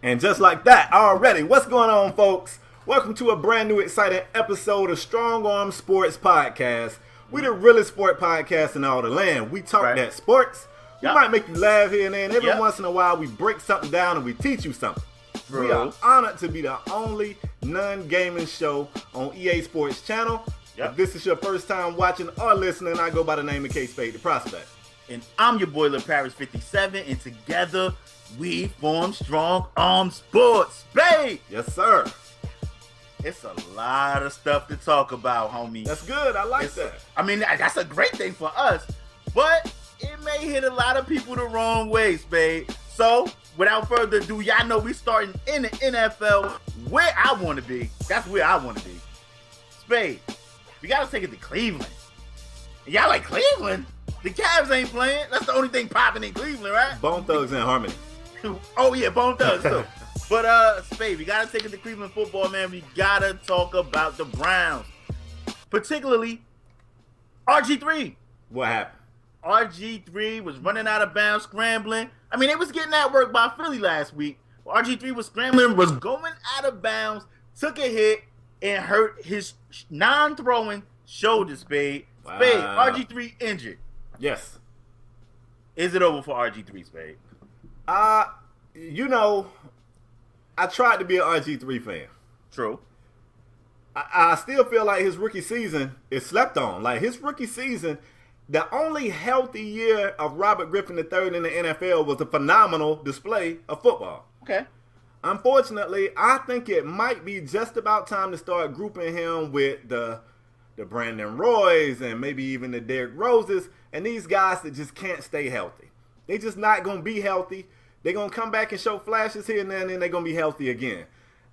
And just like that, already, what's going on, folks? Welcome to a brand new exciting episode of Strong Arm Sports Podcast. We the realest sport podcast in all the land. We talk that sports. We might make you laugh here and there, and every once in a while we break something down and we teach you something. Bro. We are honored to be the only non-gaming show on EA Sports channel. If this is your first time watching or listening, I go by the name of KSpadeTheProspect. And I'm your boy, Paris 57, and together we form Strong Arm Sports, Spade! Yes, sir. It's a lot of stuff to talk about, homie. That's good. I like that. I mean, that's a great thing for us, but it may hit a lot of people the wrong way, Spade. So, without further ado, y'all know we starting in the NFL where I want to be. That's where I want to be. Spade, we got to take it to Cleveland. And y'all like Cleveland? The Cavs ain't playing. That's the only thing popping in Cleveland, right? Bone Thugs in Harmony. Oh, yeah, Bone Thugs, too. But, Spade, we got to take it to Cleveland football, man. We got to talk about the Browns. Particularly, RG3. What happened? RG3 was running out of bounds, scrambling. I mean, it was getting that work by Philly last week. RG3 was scrambling, was going out of bounds, took a hit, and hurt his non-throwing shoulder, Spade. Wow. Spade, RG3 injured. Yes. Is it over for RG3, Spade? You know, I tried to be an RG3 fan. True. I still feel like his rookie season is slept on. Like, his rookie season, the only healthy year of Robert Griffin III in the NFL was a phenomenal display of football. Okay. Unfortunately, I think it might be just about time to start grouping him with the Brandon Roys and maybe even the Derrick Roses and these guys that just can't stay healthy. They just not going to be healthy. They're going to come back and show flashes here and there, and then they're going to be healthy again.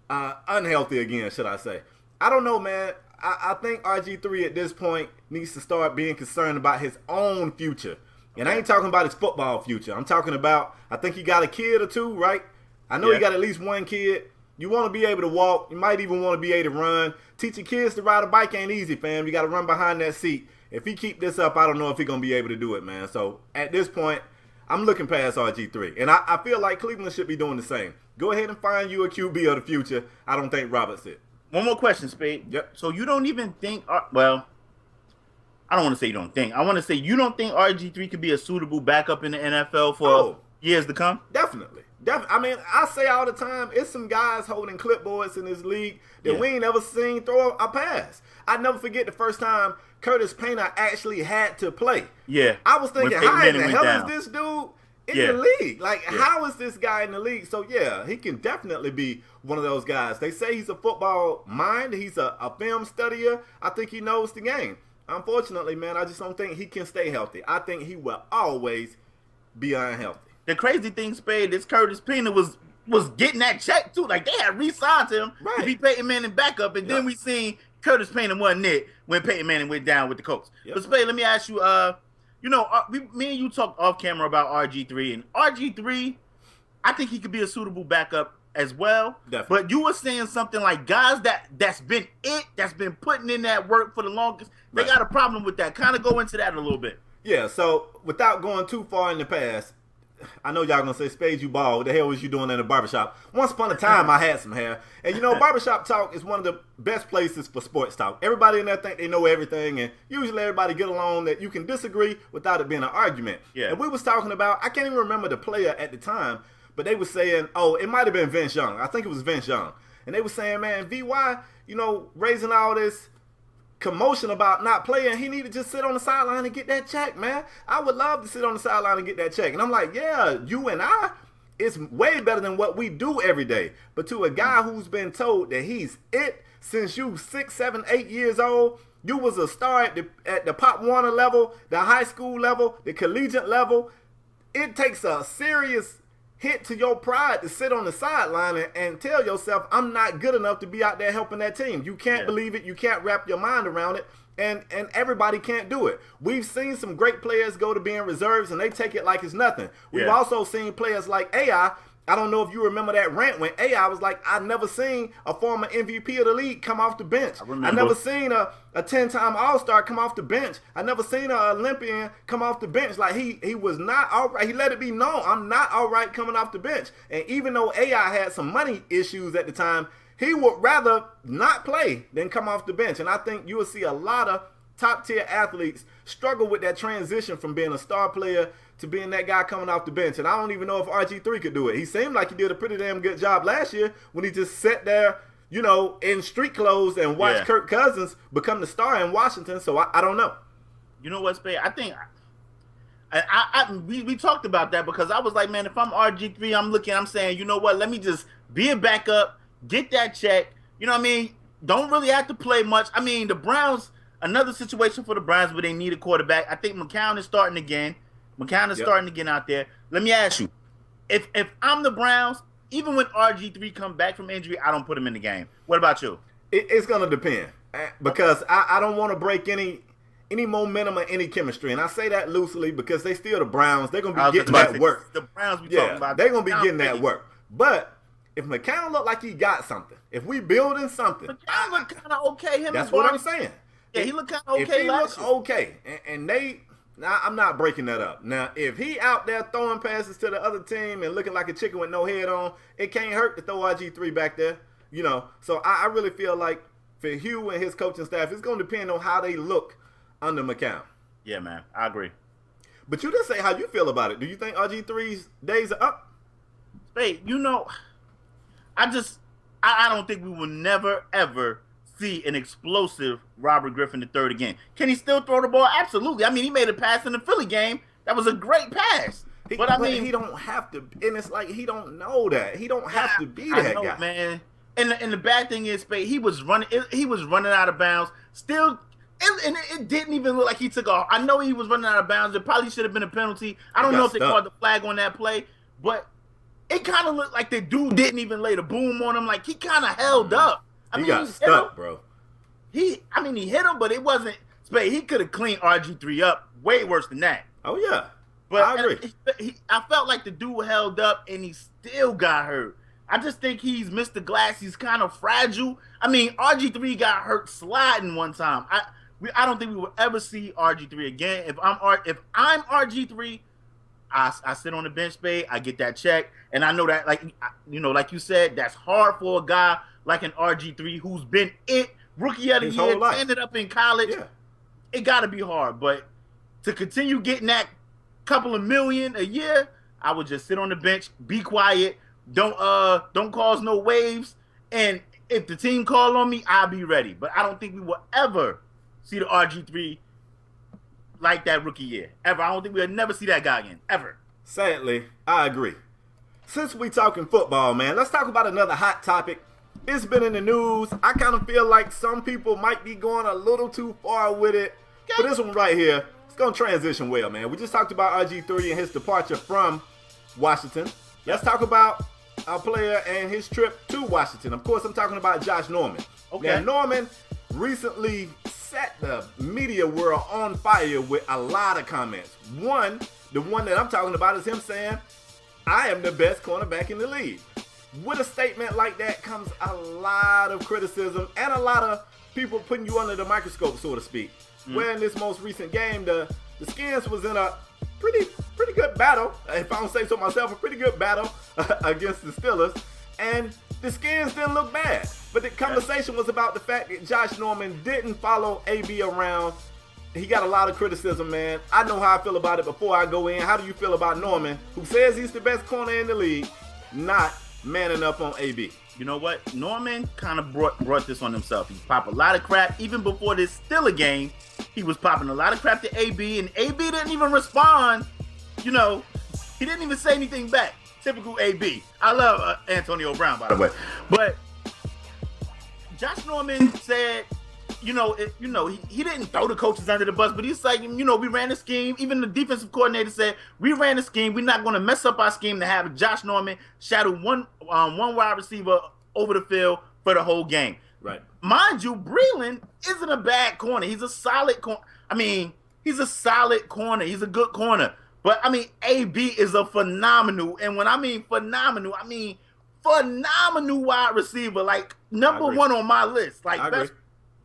Unhealthy again, should I say. I don't know, man. I think RG3 at this point needs to start being concerned about his own future. And I ain't talking about his football future. I'm talking about, I think he got a kid or two, right? I know he got at least one kid. You want to be able to walk. You might even want to be able to run. Teaching kids to ride a bike ain't easy, fam. You got to run behind that seat. If he keep this up, I don't know if he's going to be able to do it, man. So at this point, I'm looking past RG3. And I feel like Cleveland should be doing the same. Go ahead and find you a QB of the future. I don't think Robert's it. One more question, Spade. Yep. So you don't even think, well, I don't want to say you don't think. I want to say you don't think RG3 could be a suitable backup in the NFL for years to come? Definitely. I mean, I say all the time, it's some guys holding clipboards in this league that we ain't ever seen throw a pass. I never forget the first time Curtis Painter actually had to play. Yeah. I was thinking, how in the hell is this dude in the league? Like, how is this guy in the league? So, yeah, he can definitely be one of those guys. They say he's a football mind. He's a film studier. I think he knows the game. Unfortunately, man, I just don't think he can stay healthy. I think he will always be unhealthy. The crazy thing, Spade, is Curtis Painter was getting that check, too. Like, they had re-signed him to be Peyton Manning backup, and then we seen Curtis Painter wasn't it when Peyton Manning went down with the Colts. But, Spade, let me ask you, me and you talked off camera about RG3, and RG3, I think he could be a suitable backup as well. Definitely. But you were saying something like guys that's been putting in that work for the longest, they got a problem with that. Kind of go into that a little bit. Yeah, so without going too far in the past, I know y'all gonna say, Spade, you bald. What the hell was you doing in the barbershop? Once upon a time, I had some hair. And you know, barbershop talk is one of the best places for sports talk. Everybody in there think they know everything, and usually everybody get along that you can disagree without it being an argument. Yeah. And we was talking about, I can't even remember the player at the time, but they were saying, it might have been Vince Young. I think it was Vince Young. And they were saying, man, VY, raising all this commotion about not playing, he need to just sit on the sideline and get that check, man. I would love to sit on the sideline and get that check. And I'm like, yeah, you and I, it's way better than what we do every day. But to a guy who's been told that he's it since you 6, 7, 8 years old, you was a star at the Pop Warner level, the high school level, the collegiate level, it takes a serious hit to your pride to sit on the sideline and tell yourself, I'm not good enough to be out there helping that team. You can't believe it. You can't wrap your mind around it. And everybody can't do it. We've seen some great players go to being reserves, and they take it like it's nothing. We've also seen players like AI I don't know if you remember that rant when AI was like, I never seen a former MVP of the league come off the bench. I never seen a 10-time All-Star come off the bench. I never seen an Olympian come off the bench. Like, he was not all right. He let it be known, I'm not all right coming off the bench. And even though AI had some money issues at the time, he would rather not play than come off the bench. And I think you will see a lot of top-tier athletes struggle with that transition from being a star player to being that guy coming off the bench. And I don't even know if RG3 could do it. He seemed like he did a pretty damn good job last year when he just sat there, you know, in street clothes and watched Kirk Cousins become the star in Washington. So I don't know. You know what, Spade? I think we talked about that because I was like, man, if I'm RG3, I'm saying, you know what, let me just be a backup, get that check. You know what I mean? Don't really have to play much. I mean, the Browns, another situation for the Browns where they need a quarterback. I think McCown is starting again. Starting to get out there. Let me ask you, if I'm the Browns, even when RG3 come back from injury, I don't put him in the game. What about you? It's going to depend because I don't want to break any momentum or any chemistry. And I say that loosely because they still the Browns. They're going to be getting that work. The Browns we talking about. They're going to be getting that work. But if McCown look like he got something, if we building something. McCown look kind of okay. That's what I'm saying. Yeah, he look kind of okay. If he looks okay, and they... Now, I'm not breaking that up. Now, if he out there throwing passes to the other team and looking like a chicken with no head on, it can't hurt to throw RG3 back there, you know. So I really feel like for Hugh and his coaching staff, it's going to depend on how they look under McCown. Yeah, man, I agree. But you just say how you feel about it. Do you think RG3's days are up? Hey, you know, I don't think we will never, ever see an explosive Robert Griffin III again. Can he still throw the ball? Absolutely. I mean, he made a pass in the Philly game. That was a great pass. But he don't have to, and it's like he don't know that. He don't have to be that guy, man. And the bad thing is, Spade, he was running out of bounds. Still, and it didn't even look like he took off. I know he was running out of bounds. It probably should have been a penalty. I don't know if they called the flag on that play, but it kind of looked like the dude didn't even lay the boom on him. Like he kind of held up. He got stuck, bro. He hit him, but it wasn't. Spade, he could have cleaned RG3 up way worse than that. Oh yeah, but I agree. I felt like the dude held up, and he still got hurt. I just think he's missed the glass. He's kind of fragile. I mean, RG3 got hurt sliding one time. I don't think we will ever see RG3 again. If I'm RG3, I sit on the bench, Spade. I get that check, and I know that, like you said, that's hard for a guy like an RG3 who's been rookie of the year, ended up in college. Yeah. It got to be hard, but to continue getting that couple of million a year, I would just sit on the bench, be quiet, don't cause no waves, and if the team call on me, I'll be ready. But I don't think we will ever see the RG3 like that rookie year. Ever. I don't think we'll never see that guy again. Ever. Sadly, I agree. Since we talking football, man, let's talk about another hot topic. It's been in the news. I kind of feel like some people might be going a little too far with it. But this one right here, it's going to transition well, man. We just talked about RG3 and his departure from Washington. Let's talk about our player and his trip to Washington. Of course, I'm talking about Josh Norman. Okay. Now, Norman recently set the media world on fire with a lot of comments. The one that I'm talking about is him saying, I am the best cornerback in the league. With a statement like that comes a lot of criticism and a lot of people putting you under the microscope, so to speak. Where in this most recent game, the Skins was in a pretty good battle, if I don't say so myself, a pretty good battle against the Steelers, and the Skins didn't look bad. But the conversation was about the fact that Josh Norman didn't follow AB around. He got a lot of criticism, man. I know how I feel about it before I go in. How do you feel about Norman, who says he's the best corner in the league, not manning up on AB? You know what? Norman kind of brought this on himself. He popped a lot of crap. Even before this Steeler game, he was popping a lot of crap to AB, and AB didn't even respond. You know, he didn't even say anything back. Typical AB. I love Antonio Brown, by the way. But Josh Norman said, he didn't throw the coaches under the bus, but he's like, we ran a scheme. Even the defensive coordinator said, we ran a scheme. We're not going to mess up our scheme to have Josh Norman shadow one wide receiver over the field for the whole game. Right. Mind you, Breland isn't a bad corner. He's a solid corner. He's a solid corner. He's a good corner. But I mean, AB is a phenomenal, and when I mean phenomenal wide receiver, like number one on my list, like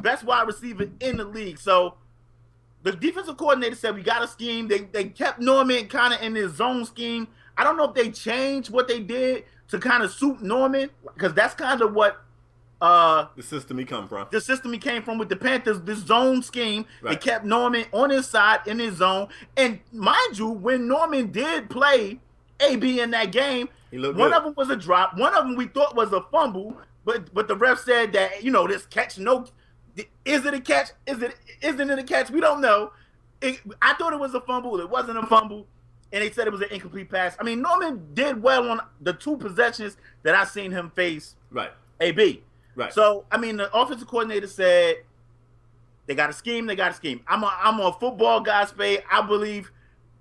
best wide receiver in the league. So the defensive coordinator said we got a scheme. They kept Norman kind of in his zone scheme. I don't know if they changed what they did to kind of suit Norman, because that's kind of what the system he come from. The system he came from with the Panthers, this zone scheme. Right. They kept Norman on his side in his zone. And mind you, when Norman did play AB in that game, one of them was a drop. One of them we thought was a fumble, but the ref said that, this catch, is it a catch? Isn't it a catch? We don't know. I thought it was a fumble. It wasn't a fumble. And they said it was an incomplete pass. I mean, Norman did well on the 2 possessions that I seen him face AB. Right. So, I mean, the offensive coordinator said they got a scheme. I'm a football guy, Spade. I believe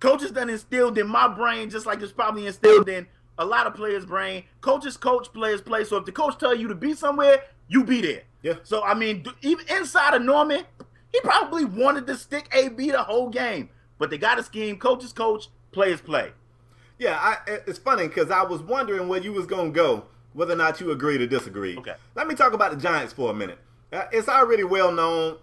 coaches done instilled in my brain just like it's probably instilled in a lot of players' brain. Coaches coach, players play. So if the coach tell you to be somewhere, you be there. Yeah. So, I mean, even inside of Norman, he probably wanted to stick AB the whole game. But they got a scheme. Coaches coach, players play. Yeah, it's funny because I was wondering where you was going to go, whether or not you agreed or disagreed. Okay. Let me talk about the Giants for a minute. It's already well known,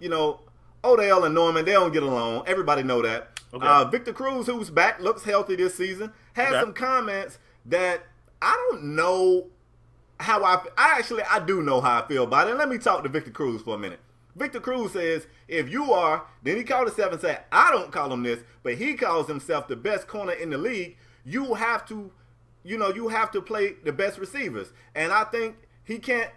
Odell and Norman, they don't get along. Everybody know that. Okay. Victor Cruz, who's back, looks healthy this season, had some comments that I don't know how I do know how I feel about it. And let me talk to Victor Cruz for a minute. Victor Cruz says, if you are, then he called himself and said, I don't call him this, but he calls himself the best corner in the league. You have to play the best receivers. And I think he can't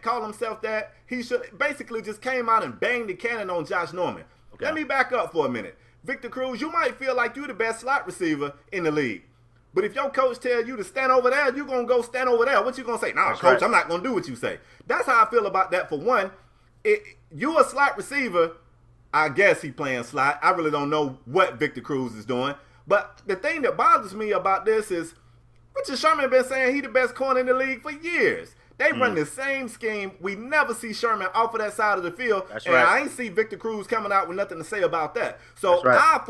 call himself that. He should basically just came out and banged the cannon on Josh Norman. Okay. Let me back up for a minute. Victor Cruz, you might feel like you're the best slot receiver in the league. But if your coach tells you to stand over there, you're going to go stand over there. What you going to say? Nah, coach, right. I'm not going to do what you say. That's how I feel about that for one. You a slot receiver, I guess he playing slot. I really don't know what Victor Cruz is doing. But the thing that bothers me about this is Richard Sherman been saying he the best corner in the league for years. They run the same scheme. We never see Sherman off of that side of the field. That's and right. I ain't see Victor Cruz coming out with nothing to say about that. So I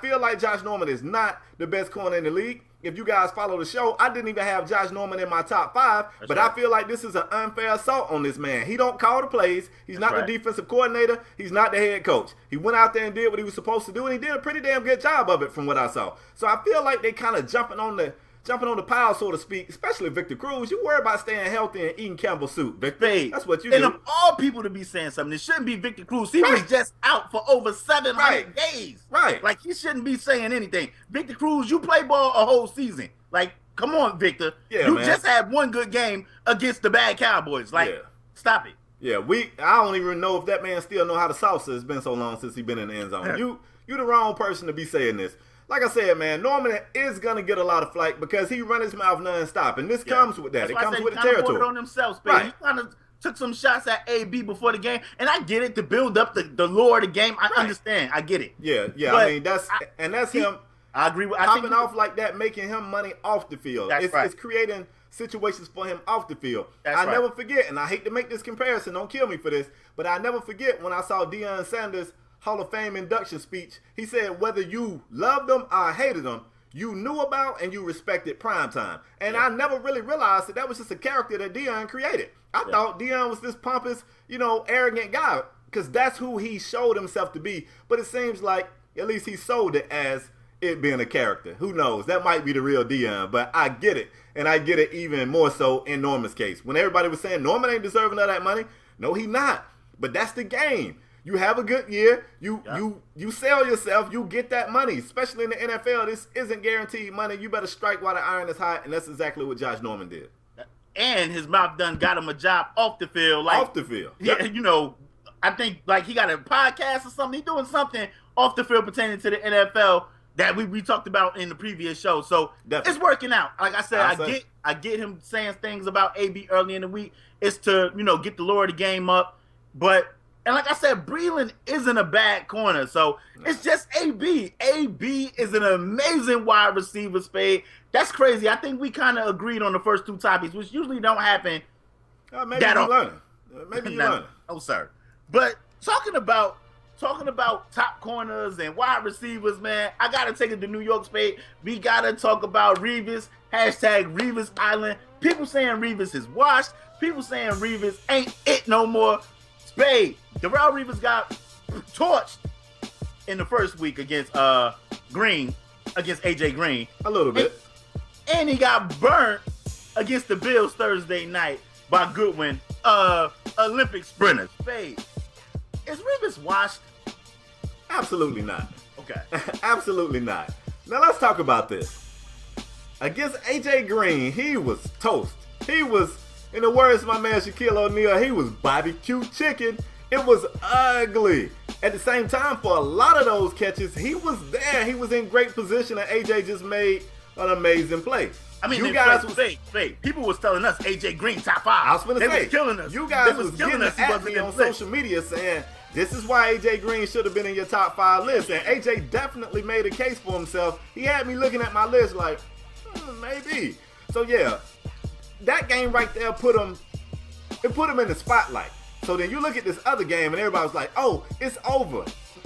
feel like Josh Norman is not the best corner in the league. If you guys follow the show, I didn't even have Josh Norman in my top 5, but I feel like this is an unfair assault on this man. He don't call the plays. He's not the defensive coordinator. He's not the head coach. He went out there and did what he was supposed to do, and he did a pretty damn good job of it from what I saw. So I feel like they kind of jumping on the pile, so to speak, especially Victor Cruz. You worry about staying healthy and eating Campbell's soup, Victor. That's what you do. And of all people to be saying something, it shouldn't be Victor Cruz. He was just out for over 700 days. Right. Like, he shouldn't be saying anything. Victor Cruz, you play ball a whole season. Like, come on, Victor. Yeah, you just had one good game against the bad Cowboys. Like, stop it. Yeah, I don't even know if that man still know how to salsa. It's been so long since he's been in the end zone. You the wrong person to be saying this. Like I said, man, Norman is going to get a lot of flack because he run his mouth nonstop, and this comes with that. It comes with the territory. He on himself, he kind of took some shots at AB before the game, and I get it, to build up the lore of the game. I understand. I get it. Yeah. But I mean, that's him. I agree with popping off like that, making him money off the field. It's creating situations for him off the field. I never forget, and I hate to make this comparison, don't kill me for this, but I never forget when I saw Deion Sanders' Hall of Fame induction speech. He said whether you loved him or hated him, you knew about and you respected primetime. And I never really realized that was just a character that Deion created. I thought Deion was this pompous, arrogant guy, because that's who he showed himself to be. But it seems like at least he sold it as it being a character. Who knows? That might be the real Deion, but I get it. And I get it even more so in Norman's case. When everybody was saying Norman ain't deserving of that money, no, he not. But that's the game. You have a good year, you sell yourself, you get that money. Especially in the NFL, this isn't guaranteed money. You better strike while the iron is hot, and that's exactly what Josh Norman did. And his mouth done got him a job off the field. Off the field. Yeah, I think like he got a podcast or something. He's doing something off the field pertaining to the NFL that we talked about in the previous show. So It's working out. Like I said, I get him saying things about AB early in the week. It's to, get the lore of the game up. And like I said, Breland isn't a bad corner. So it's just AB. AB is an amazing wide receiver, Spade. That's crazy. I think we kind of agreed on the first 2 topics, which usually don't happen. Maybe you're learning. Oh, sir. But talking about talking about top corners and wide receivers, man, I got to take it to New York, Spade. We got to talk about Revis, hashtag Revis Island. People saying Revis is washed. People saying Revis ain't it no more. Spade, Darrelle Revis got torched in the first week against Green, against AJ Green. A little bit. And he got burnt against the Bills Thursday night by Goodwin, Olympic sprinters. Spade, is Revis washed? Absolutely not. Okay. Absolutely not. Now let's talk about this. Against AJ Green, he was toast. He was, in the words of my man Shaquille O'Neal, he was barbecue chicken. It was ugly. At the same time, for a lot of those catches, he was there. He was in great position, and AJ just made an amazing play. I mean, you guys was fake. People was telling us AJ Green top 5. I was going to say, was killing us. You guys was getting at me on social media saying this is why AJ Green should have been in your top 5 list, and AJ definitely made a case for himself. He had me looking at my list like, maybe. So yeah, that game right there put him in the spotlight. So then you look at this other game and everybody was like, oh, it's over.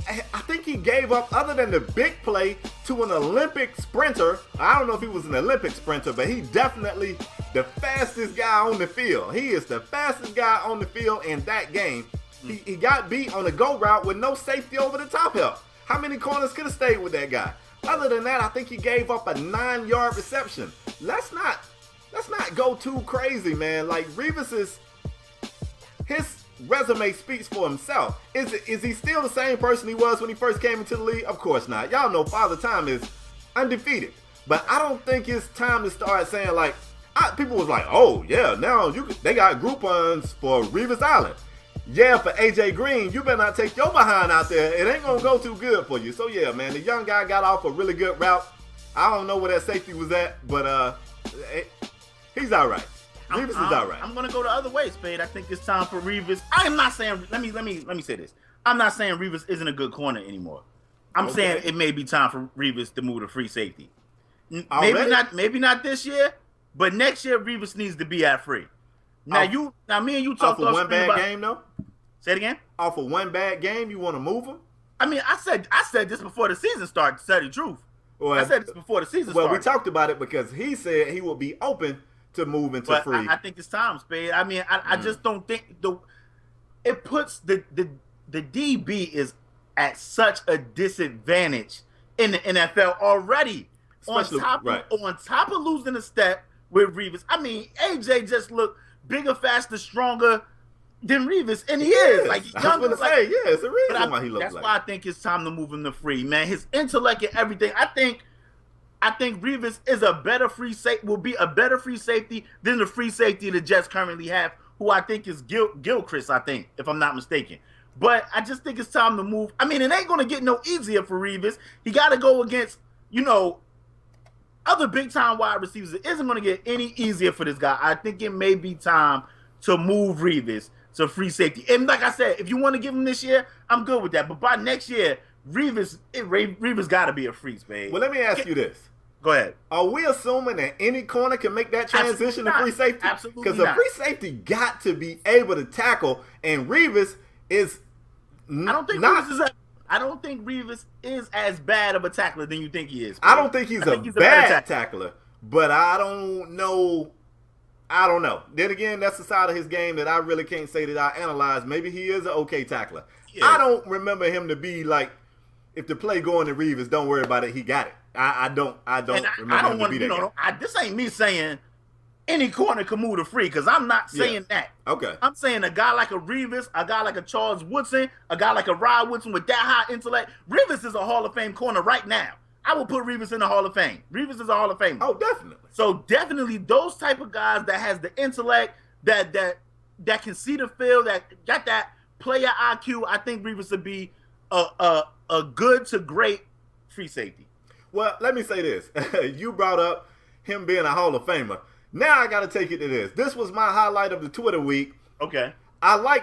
I think he gave up, other than the big play, to an Olympic sprinter. I don't know if he was an Olympic sprinter, but he definitely the fastest guy on the field. He is the fastest guy on the field in that game. He got beat on a go route with no safety over the top help. How many corners could have stayed with that guy? Other than that, I think he gave up a 9-yard reception. Let's not go too crazy, man. Like, Revis his resume speaks for himself. Is he still the same person he was when he first came into the league? Of course not. Y'all know Father Time is undefeated. But I don't think it's time to start saying, like, people was like, oh, yeah, now they got Groupons for Revis Island. Yeah, for AJ Green, you better not take your behind out there. It ain't going to go too good for you. So, yeah, man, the young guy got off a really good route. I don't know where that safety was at, but he's all right. Revis is all right. I'm going to go the other way, Spade. I think it's time for Revis. I am not saying, let me say this. I'm not saying Revis isn't a good corner anymore. I'm saying it may be time for Revis to move to free safety. Maybe not this year, but next year Revis needs to be at free. Now me and you talked off of one bad game though. Say it again. Off of one bad game, you want to move him? I mean, I said this before the season started. To tell you the truth, I said this before the season started. Well, we talked about it because he said he would be open to moving to free. I think it's time, Spade. I mean, I just don't think it puts the DB is at such a disadvantage in the NFL already. Especially, on top of losing a step with Revis. I mean, AJ just looked bigger, faster, stronger than Revis, and he is. Like, younger. It's a reason why he looks like. That's why I think it's time to move him to free, man. His intellect and everything. I think Revis is will be a better free safety than the free safety the Jets currently have, who I think is Gilchrist, I think, if I'm not mistaken. But I just think it's time to move. I mean, it ain't going to get no easier for Revis. He got to go against, other big-time wide receivers. It isn't going to get any easier for this guy. I think it may be time to move Revis to free safety. And like I said, if you want to give him this year, I'm good with that. But by next year, Revis got to be a free, Spade. Well, let me ask you this. Go ahead. Are we assuming that any corner can make that transition to free safety? Absolutely not. Because a free safety got to be able to tackle, and Revis is I don't think Revis is as bad of a tackler than you think he is. I don't think he's a bad tackler, but I don't know. Then again, that's the side of his game that I really can't say that I analyze. Maybe he is an okay tackler. Yeah. I don't remember him to be like, if the play going to Revis, don't worry about it, he got it. I don't remember him to be that guy. This ain't me saying any corner can move to free, because I'm not saying that. Okay. I'm saying a guy like a Revis, a guy like a Charles Woodson, a guy like a Rod Woodson with that high intellect. Revis is a Hall of Fame corner right now. I will put Revis in the Hall of Fame. Revis is a Hall of Famer. Oh, definitely. So definitely those type of guys that has the intellect, that can see the field, that got that player IQ, I think Revis would be a good to great free safety. Well, let me say this. You brought up him being a Hall of Famer. Now I got to take it to this. This was my highlight of the Twitter week. Okay.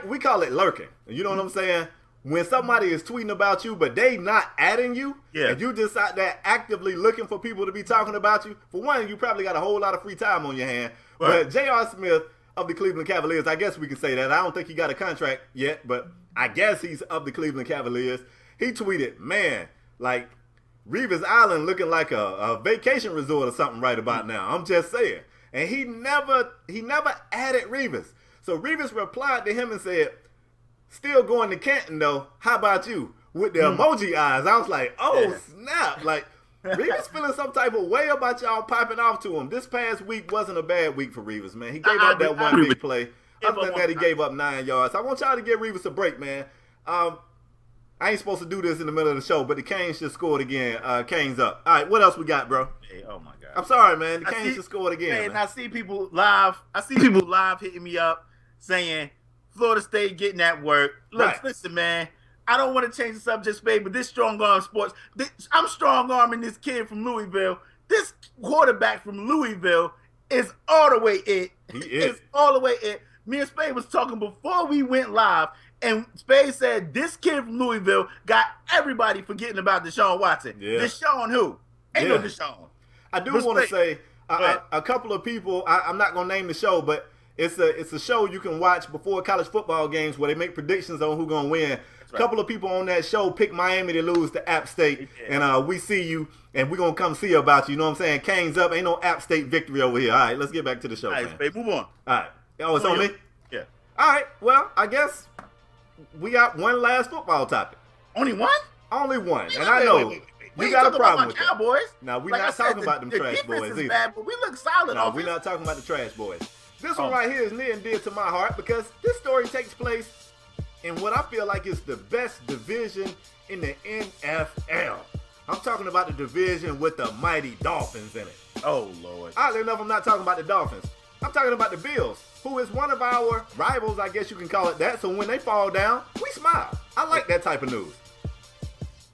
We call it lurking. You know what I'm saying? When somebody is tweeting about you, but they not adding you, and you just out there actively looking for people to be talking about you, for one, you probably got a whole lot of free time on your hand. Right. But J.R. Smith of the Cleveland Cavaliers. I guess we can say that. I don't think he got a contract yet, but I guess he's of the Cleveland Cavaliers. He tweeted, man, like Revis Island looking like a vacation resort or something right about now. I'm just saying. And he never added Revis. So Revis replied to him and said, still going to Canton though. How about you? With the emoji eyes. I was like, oh snap. Like Revis feeling some type of way about y'all piping off to him. This past week wasn't a bad week for Revis, man. He gave up that one big play. Other than that, he gave up 9 yards. I want y'all to give Revis a break, man. I ain't supposed to do this in the middle of the show, but the Canes just scored again. Canes up. All right, what else we got, bro? Hey, oh my God. I'm sorry, man. The Canes just scored again. Man. I see people live. Hitting me up saying Florida State getting that work. Look, Listen, man. I don't want to change the subject, Spade, but this strong arm sports. I'm strong arming this kid from Louisville. This quarterback from Louisville is all the way it. He is. It's all the way it. Me and Spade was talking before we went live, and Spade said this kid from Louisville got everybody forgetting about Deshaun Watson. Yeah. Deshaun who? Ain't no Deshaun. I do want to say a couple of people, I'm not going to name the show, but it's a show you can watch before college football games where they make predictions on who's going to win. A couple of people on that show picked Miami to lose to App State, and we see you, and we're going to come see about you. You know what I'm saying? Canes up. Ain't no App State victory over here. All right, let's get back to the show, man. All right, Spade, move on. All right. Oh, it's on me? Yeah. All right. Well, I guess we got one last football topic. Only one? Only one. And I know you got a problem with Cowboys. Now, we're not talking about them trash boys either. Bad, but we look solid. No, we're not talking about the trash boys. This one right here is near and dear to my heart because this story takes place in what I feel like is the best division in the NFL. I'm talking about the division with the mighty Dolphins in it. Oh, Lord. Oddly enough, I'm not talking about the Dolphins. I'm talking about the Bills, who is one of our rivals, I guess you can call it that. So when they fall down, we smile. I like that type of news.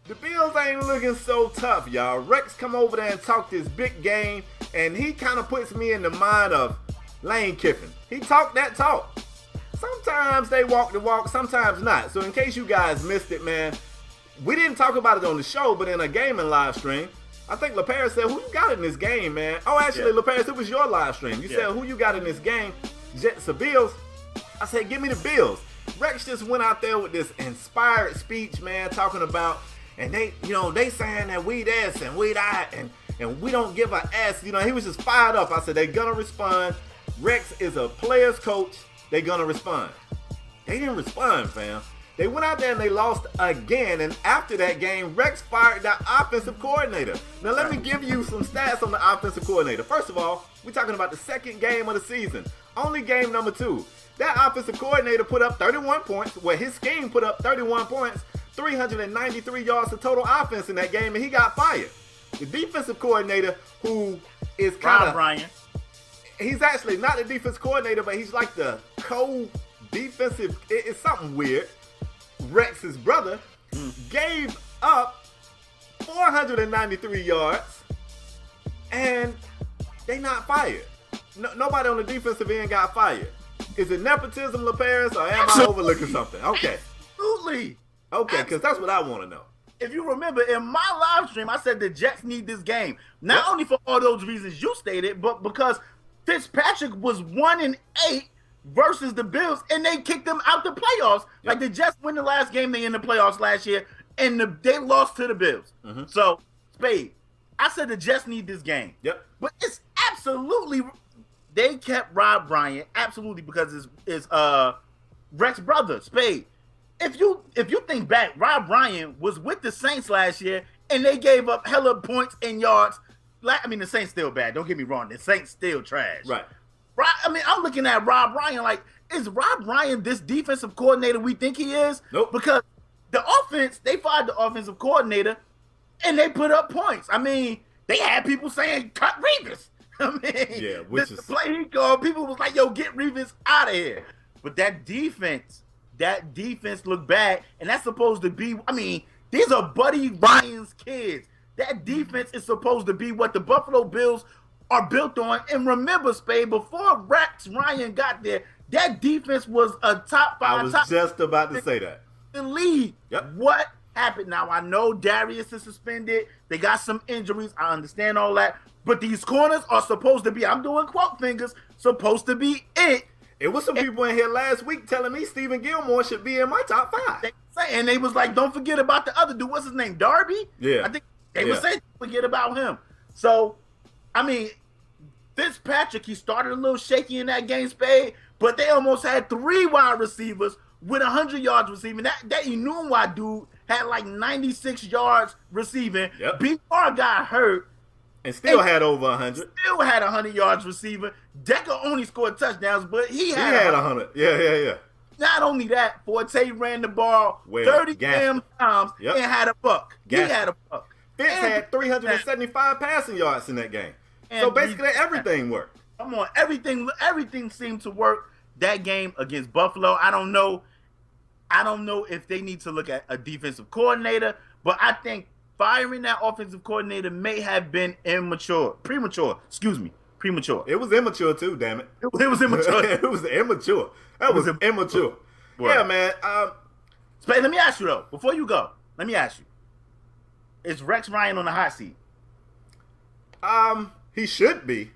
The Bills ain't looking so tough, y'all. Rex come over there and talk this big game, and he kind of puts me in the mind of Lane Kiffin. He talked that talk. Sometimes they walk the walk, sometimes not. So in case you guys missed it, man, we didn't talk about it on the show, but in a gaming live stream, I think LaParis said, who you got in this game, man? Oh, actually, LaParis, it was your live stream. You said, who you got in this game? Jets or Bills? I said, give me the Bills. Rex just went out there with this inspired speech, man, talking about, and they saying that we this and we that, and we don't give a ass. You know, he was just fired up. I said, they gonna respond. Rex is a player's coach. They gonna respond. They didn't respond, fam. They went out there and they lost again. And after that game, Rex fired that offensive coordinator. Now, let me give you some stats on the offensive coordinator. First of all, we're talking about the second game of the season. Only game number 2. That offensive coordinator put up 31 points, where his scheme put up 31 points, 393 yards of total offense in that game, and he got fired. The defensive coordinator, who is kind of... Ryan. He's actually not the defense coordinator, but he's like the co-defensive... It's something weird. Rex's brother gave up 493 yards, and they not fired. Nobody on the defensive end got fired. Is it nepotism, LaParis, or am I overlooking something? Okay. Absolutely. Okay, because that's what I want to know. If you remember, in my live stream, I said the Jets need this game. Not only for all those reasons you stated, but because Fitzpatrick was 1-8 versus the Bills, and they kicked them out the playoffs. Yep. Like the Jets win the last game they in the playoffs last year, and they lost to the Bills. Mm-hmm. So, Spade, I said the Jets need this game. Yep. But it's absolutely, they kept Rob Bryant absolutely because it's Rex's brother, Spade. If you think back, Rob Bryant was with the Saints last year, and they gave up hella points and yards. I mean, the Saints still bad. Don't get me wrong. The Saints still trash. Right. I mean, I'm looking at Rob Ryan like, is Rob Ryan this defensive coordinator we think he is? Nope. Because the offense, they fired the offensive coordinator, and they put up points. I mean, they had people saying, cut Revis. I mean, yeah, which the play he called, people was like, yo, get Revis out of here. But that defense looked bad, and that's supposed to be, I mean, these are Buddy Ryan's kids. That defense is supposed to be what the Buffalo Bills are built on. And remember, Spade, before Rex Ryan got there, that defense was a top 5. I was just about to say that. The league. Yep. What happened? Now, I know Darius is suspended. They got some injuries. I understand all that. But these corners are supposed to be, I'm doing quote fingers, supposed to be it. It was some people in here last week telling me Stephen Gilmore should be in my top 5. And they was like, don't forget about the other dude. What's his name? Darby? Yeah. I think they were saying forget about him. So, I mean, Fitzpatrick, he started a little shaky in that game, Spade, but they almost had 3 wide receivers with 100 yards receiving. That Enunwa dude had like 96 yards receiving. Yep. B-R got hurt. And still had over 100. Still had 100 yards receiving. Decker only scored touchdowns, but he had 100. Yeah. Not only that, Forte ran the ball 30 damn times and had a buck. He had a buck. Fitz had 375 passing yards in that game. So basically everything worked. Come on, everything seemed to work that game against Buffalo. I don't know if they need to look at a defensive coordinator, but I think firing that offensive coordinator may have been premature. It was immature too, damn it. It was immature. It was immature. That was immature. Yeah, man. Spade, let me ask you though, before you go, is Rex Ryan on the hot seat? He should be.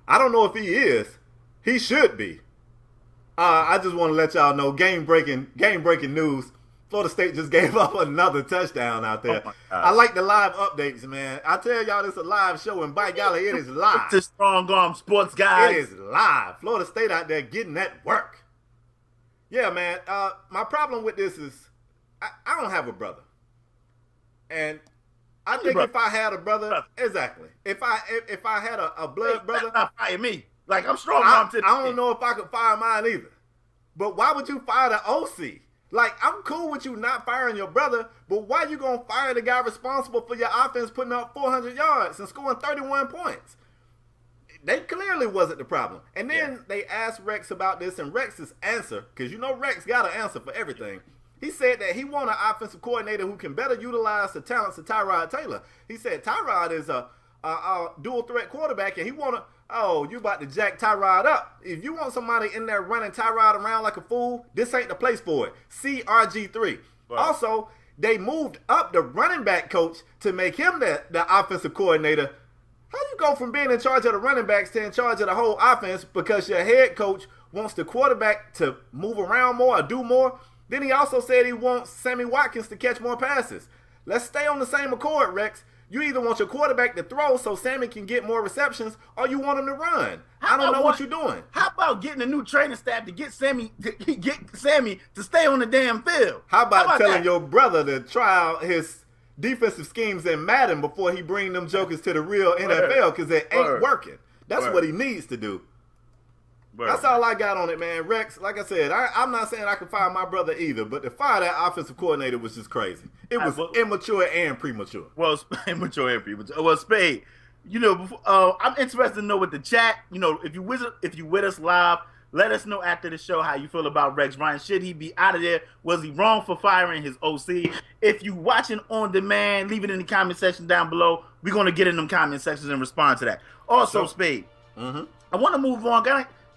I don't know if he is. He should be. I just want to let y'all know, game breaking news. Florida State just gave up another touchdown out there. I like the live updates, man. I tell y'all, this is a live show, and by golly, it is live. It's a strong arm sports guy. It is live. Florida State out there getting that work. Yeah, man. My problem with this is I don't have a brother, and I think if I had a brother, exactly. If I had a blood brother, not fire me. Like I'm strong. I don't know if I could fire mine either. But why would you fire the OC? Like, I'm cool with you not firing your brother, but why you gonna fire the guy responsible for your offense putting up 400 yards and scoring 31 points? They clearly wasn't the problem. And then they asked Rex about this, and Rex's answer, because you know Rex got an answer for everything. He said that he want an offensive coordinator who can better utilize the talents of Tyrod Taylor. He said Tyrod is a dual threat quarterback, and he want to. Oh, you about to jack Tyrod up. If you want somebody in there running Tyrod around like a fool, this ain't the place for it. See RG3. Right. Also, they moved up the running back coach to make him the offensive coordinator. How you go from being in charge of the running backs to in charge of the whole offense because your head coach wants the quarterback to move around more or do more? Then he also said he wants Sammy Watkins to catch more passes. Let's stay on the same accord, Rex. You either want your quarterback to throw so Sammy can get more receptions, or you want him to run. I don't know what you're doing. How about getting a new training staff to get Sammy to stay on the damn field? How about telling your brother to try out his defensive schemes in Madden before he bring them jokers to the real NFL because it ain't working. That's what he needs to do. That's all I got on it, man. Rex, like I said, I'm not saying I can fire my brother either, but to fire that offensive coordinator was just crazy. It was immature and premature. Well, immature and premature. Well, Spade, you know, I'm interested to know with the chat. You know, if you with us live, let us know after the show how you feel about Rex Ryan. Should he be out of there? Was he wrong for firing his OC? If you watching on demand, leave it in the comment section down below. We're gonna get in them comment sections and respond to that. Also, Spade, I want to move on.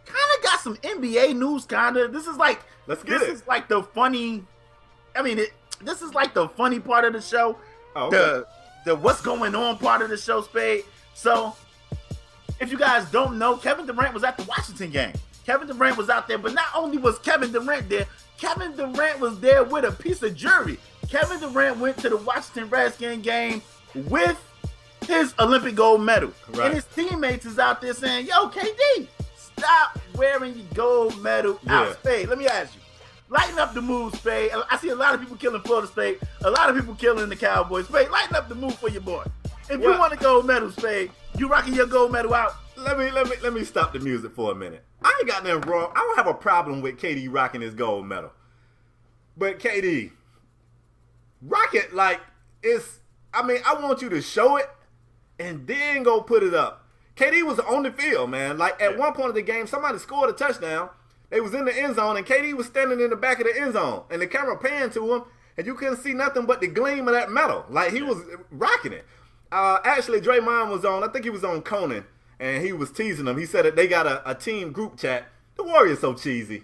Kind of got some NBA news. This is like this is like the funny. I mean, this is like the funny part of the show. Oh, okay. The what's going on part of the show, Spade. So, if you guys don't know, Kevin Durant was at the Washington game. Kevin Durant was out there, but not only was Kevin Durant there, Kevin Durant was there with a piece of jewelry. Kevin Durant went to the Washington Redskins game with his Olympic gold medal, and his teammates is out there saying, "Yo, KD, stop wearing your gold medal out." Spade, let me ask you. Lighten up the mood, Spade. I see a lot of people killing Florida State. A lot of people killing the Cowboys. Spade, lighten up the mood for your boy. If you want a gold medal, Spade, you rocking your gold medal out. Let me stop the music for a minute. I ain't got nothing wrong. I don't have a problem with KD rocking his gold medal. But KD, rock it like it's, I mean, I want you to show it and then go put it up. KD was on the field, man. Like at one point of the game, somebody scored a touchdown. They was in the end zone, and KD was standing in the back of the end zone. And the camera panned to him, and you couldn't see nothing but the gleam of that metal. Like, he was rocking it. Actually, Draymond was on, I think he was on Conan, and he was teasing them. He said that they got a team group chat. The Warriors so cheesy.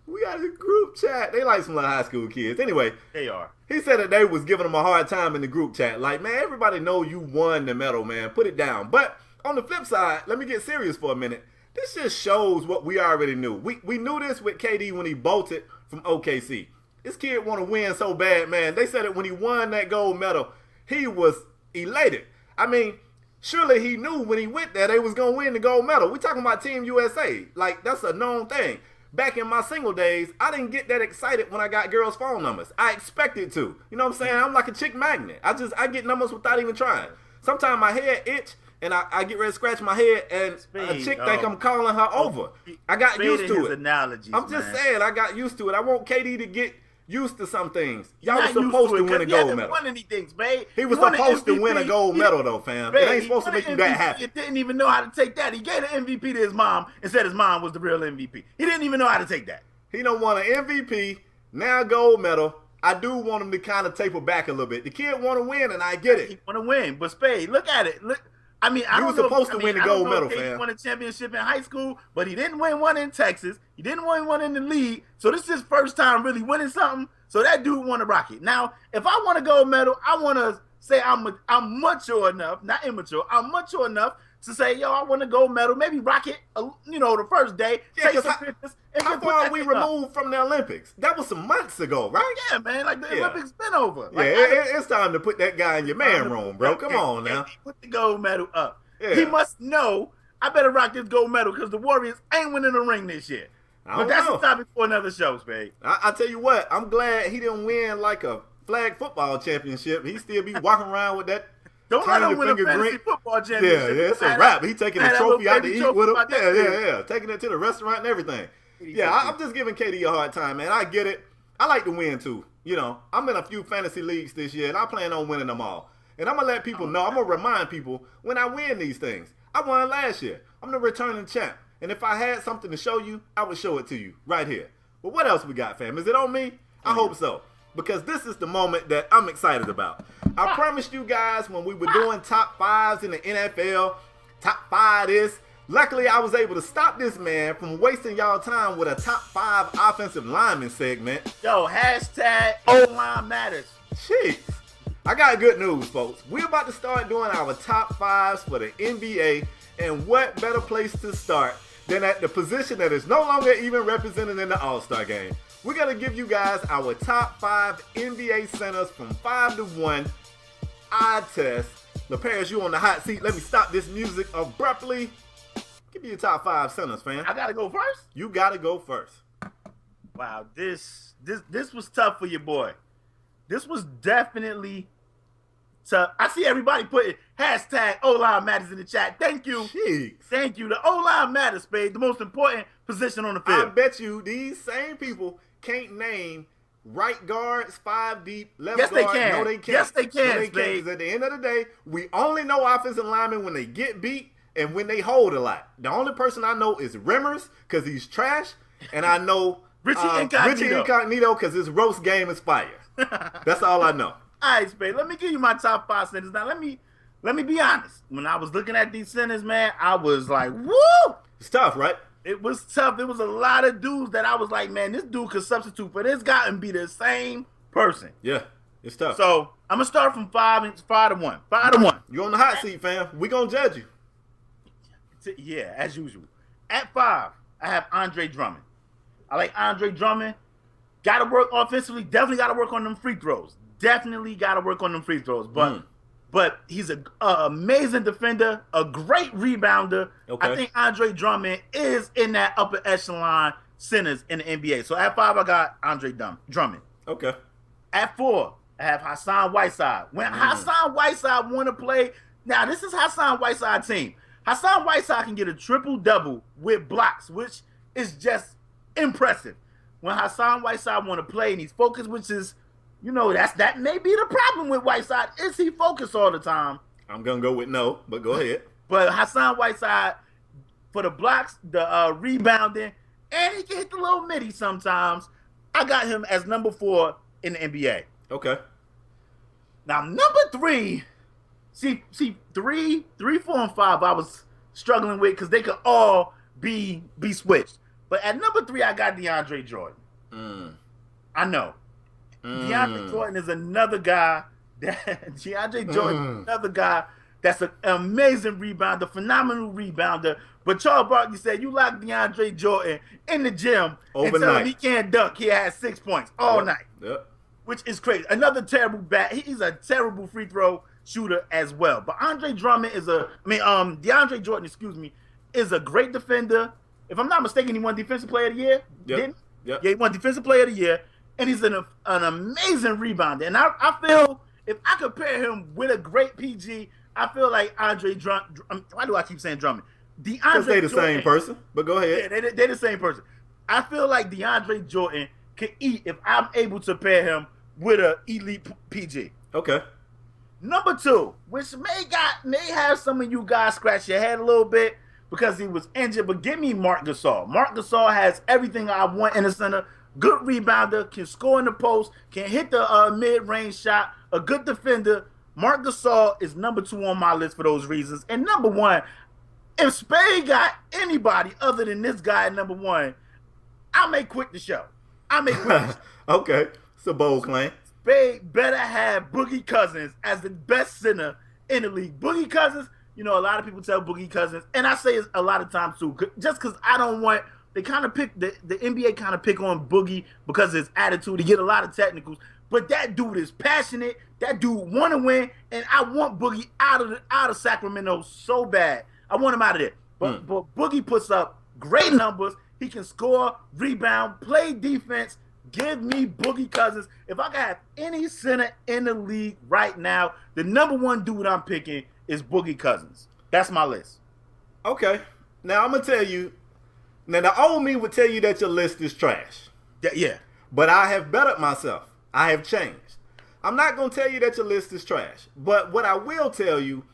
We got a group chat. They like some little high school kids. Anyway. They are. He said that they was giving them a hard time in the group chat. Like, man, everybody know you won the medal, man. Put it down. But on the flip side, let me get serious for a minute. This just shows what we already knew. We knew this with KD when he bolted from OKC. This kid want to win so bad, man. They said it when he won that gold medal. He was elated. I mean, surely he knew when he went there they was going to win the gold medal. We talking about Team USA. Like, that's a known thing. Back in my single days, I didn't get that excited when I got girls' phone numbers. I expected to. You know what I'm saying? I'm like a chick magnet. I get numbers without even trying. Sometimes my head itch, and I get ready to scratch my head, and a chick think I'm calling her over. I got used to it. I'm just saying, I got used to it. I want KD to get used to some things. Y'all was supposed to win a gold medal. Won anything, babe. He was supposed to win a gold medal, though, fam. It ain't supposed to make you that happy. He didn't even know how to take that. He gave the MVP to his mom and said his mom was the real MVP. He didn't even know how to take that. He don't want an MVP, now a gold medal. I do want him to kind of taper back a little bit. The kid want to win, and I get it. He want to win, but Spade, look at it. Look, I mean, I don't know. He was supposed to win the gold medal, fam. He won a championship in high school, but he didn't win one in Texas. He didn't win one in the league. So this is his first time really winning something. So that dude want to rock it. Now, if I want a gold medal, I want to say I'm mature enough, not immature. I'm mature enough to say, yo, I want a gold medal. Maybe rock it, the first day. Yeah, take some pictures. How far are we removed from the Olympics? That was some months ago, right? Yeah, man. Like the Olympics been over. Like, it's time to put that guy in your man room, bro. Come on now. Put the gold medal up. Yeah. He must know I better rock this gold medal because the Warriors ain't winning a ring this year. But that's a topic for another show, Spade. I tell you what, I'm glad he didn't win like a flag football championship. He still be walking around with that. Don't let him win a fantasy football championship. Yeah, it's a wrap. He taking the trophy out to eat with him. Yeah. Taking it to the restaurant and everything. Yeah, I'm just giving KD a hard time, man. I get it. I like to win, too. I'm in a few fantasy leagues this year, and I plan on winning them all. And I'm going to let people know, I'm going to remind people when I win these things. I won last year. I'm the returning champ. And if I had something to show you, I would show it to you right here. But what else we got, fam? Is it on me? I hope so. Because this is the moment that I'm excited about. I promised you guys when we were doing top fives in the NFL, top five this. Luckily, I was able to stop this man from wasting y'all time with a top five offensive lineman segment. Yo, hashtag O-line matters. Jeez. I got good news, folks. We're about to start doing our top fives for the NBA, and what better place to start than at the position that is no longer even represented in the All-Star game. We're going to give you guys our top five NBA centers from 5 to 1. Eye test. LaParis, you on the hot seat. Let me stop this music abruptly. Give me your top five centers, fam. I got to go first? You got to go first. Wow, this was tough for your boy. This was definitely tough. I see everybody putting hashtag O-line matters in the chat. Thank you. Jeez. Thank you. The O-line matters, Spade. The most important position on the field. I bet you these same people can't name right guards, 5 deep, left guard. They can. No, they can't. Yes, they can. No, they can't. Because at the end of the day, we only know offensive linemen when they get beat and when they hold a lot. The only person I know is Rimmers because he's trash, and I know Richie Incognito because his roast game is fire. That's all I know. All right, Spade. Let me give you my top five centers. Now, let me be honest. When I was looking at these centers, man, I was like, woo! It's tough, right? It was tough. It was a lot of dudes that I was like, man, this dude could substitute for this guy and be the same person. Yeah, it's tough. So I'm gonna start from 5 to 1. 5 to 1. You're on the hot seat, fam. We gonna judge you. Yeah, as usual. At 5, I have Andre Drummond. I like Andre Drummond. Got to work offensively. Definitely got to work on them free throws. But he's an amazing defender, a great rebounder. Okay. I think Andre Drummond is in that upper echelon centers in the NBA. So at 5, I got Andre Drummond. Okay. At 4, I have Hassan Whiteside. When Hassan Whiteside want to play, now this is Hassan Whiteside's team. Hassan Whiteside can get a triple-double with blocks, which is just impressive. When Hassan Whiteside want to play and he's focused, which is, that may be the problem with Whiteside. Is he focused all the time? I'm going to go with no, but go ahead. But Hassan Whiteside, for the blocks, the rebounding, and he can hit the little midi sometimes, I got him as number 4 in the NBA. Okay. Now, number 3, see, 3, 4, and 5 I was struggling with because they could all be switched. But at number 3, I got DeAndre Jordan. I know. DeAndre Jordan is another guy. Another guy that's an amazing rebounder, phenomenal rebounder. But Charles Barkley said you lock DeAndre Jordan in the gym overnight and tell him he can't dunk. He had 6 points all night, which is crazy. Another terrible bat. He's a terrible free throw shooter as well. But DeAndre Jordan, is a great defender. If I'm not mistaken, he won Defensive Player of the Year. Didn't? Yeah, he won Defensive Player of the Year, and he's an amazing rebounder. And I feel if I compare him with a great PG, I feel like Andre Drummond. Why do I keep saying Drummond? Because they're the same person. But go ahead. Yeah, they're the same person. I feel like DeAndre Jordan can eat if I'm able to pair him with an elite PG. Okay. Number 2, which may have some of you guys scratch your head a little bit because he was injured, but give me Marc Gasol. Marc Gasol has everything I want in the center. Good rebounder, can score in the post, can hit the mid-range shot, a good defender. Marc Gasol is number 2 on my list for those reasons. And number 1, if Spade got anybody other than this guy at number 1, I may quit the show. Okay, it's a bold claim. Spade better have Boogie Cousins as the best center in the league. Boogie Cousins, a lot of people tell Boogie Cousins, and I say it a lot of times too, just because I don't want, they kind of pick, the NBA kind of pick on Boogie because of his attitude. He get a lot of technicals, but that dude is passionate. That dude want to win, and I want Boogie out of Sacramento so bad. I want him out of there. But Boogie puts up great numbers. He can score, rebound, play defense. Give me Boogie Cousins. If I could have any center in the league right now, the number 1 dude I'm picking is Boogie Cousins. That's my list. Okay. Now, I'm going to tell you. Now, the old me would tell you that your list is trash. Yeah. But I have bettered myself. I have changed. I'm not going to tell you that your list is trash. But what I will tell you,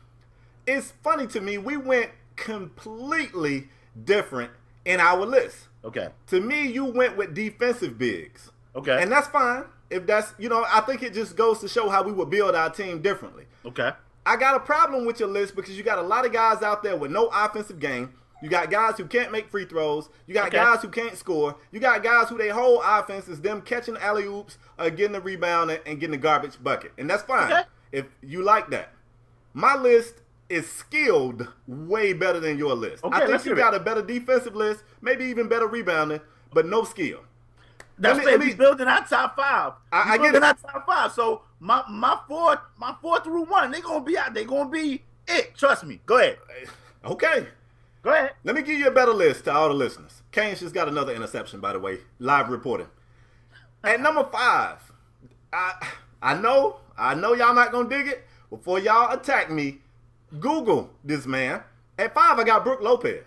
it's funny to me, we went completely different in our list. Okay. To me, you went with defensive bigs. Okay. And that's fine. If that's, I think it just goes to show how we would build our team differently. Okay. I got a problem with your list because you got a lot of guys out there with no offensive game. You got guys who can't make free throws. You got guys who can't score. You got guys who their whole offense is them catching alley-oops, getting the rebound, and getting the garbage bucket. And that's fine if you like that. My list is skilled way better than your list. I think you got a better defensive list, maybe even better rebounding, but no skill. That's what we building our top 5. I get it. Our top 5. So my 4 through 1, they're gonna be out. They're gonna be it. Trust me. Go ahead. Okay. Go ahead. Let me give you a better list to all the listeners. Kane's just got another interception, by the way. Live reporting. At number 5, I know y'all not gonna dig it. Before y'all attack me, Google this man. At 5, I got Brook Lopez.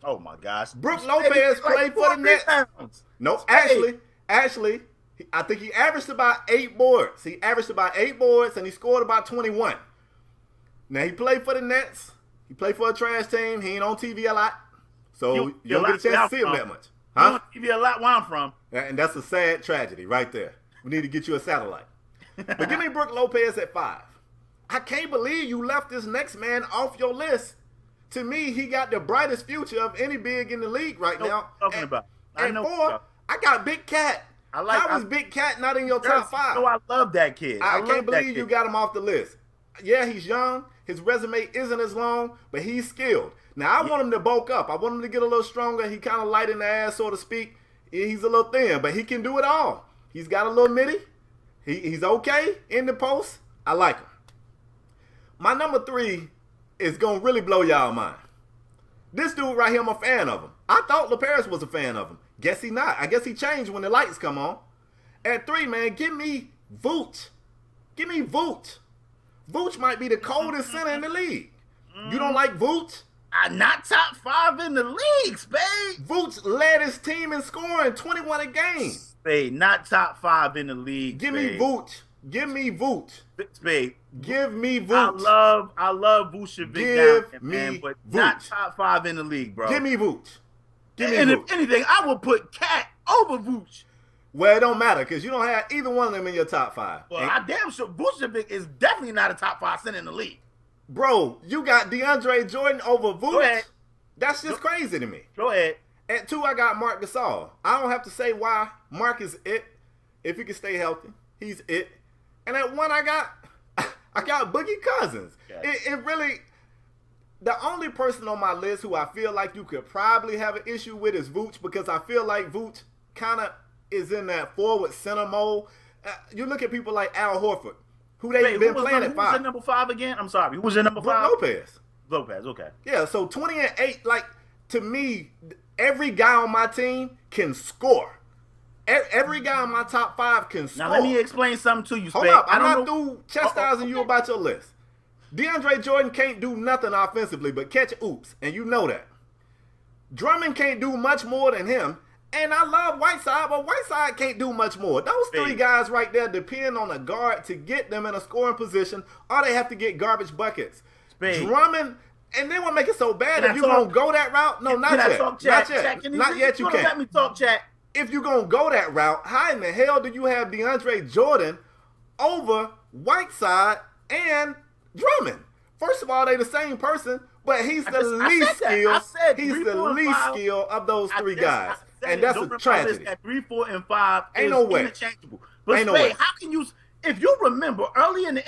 Oh my gosh. Brook Lopez played for the Nets. No, actually, I think he averaged about 8 boards. He averaged about 8 boards, and he scored about 21. Now, he played for the Nets. He played for a trash team. He ain't on TV a lot. So, you don't get a chance to see him that much. Huh? You on TV a lot where I'm from. And that's a sad tragedy right there. We need to get you a satellite. But give me Brook Lopez at 5. I can't believe you left this next man off your list. To me, he got the brightest future of any big in the league right now. Talking about. At 4, I got Big Cat. How is Big Cat not in your top 5? I love that kid. I can't believe you got him off the list. Yeah, he's young. His resume isn't as long, but he's skilled. Now, I want him to bulk up. I want him to get a little stronger. He kind of light in the ass, so to speak. He's a little thin, but he can do it all. He's got a little midi. He's okay in the post. I like him. My number 3 is going to really blow y'all mind. This dude right here, I'm a fan of him. I thought LaParis was a fan of him. Guess he not. I guess he changed when the lights come on. At 3, man, give me Vooch. Give me Vooch. Vooch might be the coldest center in the league. You don't like Vooch? Not top 5 in the league, Spade. Vooch led his team in scoring 21 a game. Spade, not top 5 in the league. Give me Vooch. Give me Vooch. Spade. Give me Vooch. I love Vucevic, man, but Vooch. Not top 5 in the league, bro. Give me Vooch. And if anything, I would put Cat over Vooch. Well, it don't matter because you don't have either one of them in your top 5. Well, I damn sure Vucevic is definitely not a top 5 center in the league. Bro, you got DeAndre Jordan over Vooch. Go ahead. That's just crazy to me. Go ahead. At 2, I got Marc Gasol. I don't have to say why. Marc is it. If he can stay healthy, he's it. And at 1, I I got Boogie Cousins. Okay. It really. The only person on my list who I feel like you could probably have an issue with is Vooch, because I feel like Vooch kind of is in that forward center mode. You look at people like Al Horford, who they've been playing at 5. Who was in number 5 again? I'm sorry. Who was in number 5? Lopez, okay. Yeah, so 20 and 8, like, to me, every guy on my team can score. Every guy in my top 5 can score. Now, let me explain something to you, Hold up. I'm not through chastising you about your list. DeAndre Jordan can't do nothing offensively but catch oops, and you know that. Drummond can't do much more than him, and I love Whiteside, but Whiteside can't do much more. Those 3 guys right there depend on a guard to get them in a scoring position, or they have to get garbage buckets. Drummond, and then what make it so bad if you're going to go that route? No, not yet. Not yet. Not yet you can't. Let me talk, chat. If you're going to go that route, how in the hell do you have DeAndre Jordan over Whiteside and Drummond? First of all, they the same person, but he's the least skilled. He's the least skilled of those 3 guys, and that's a tragedy. At 3, 4, and 5 ain't no way. Interchangeable. But ain't no way. How can you? If you remember earlier in the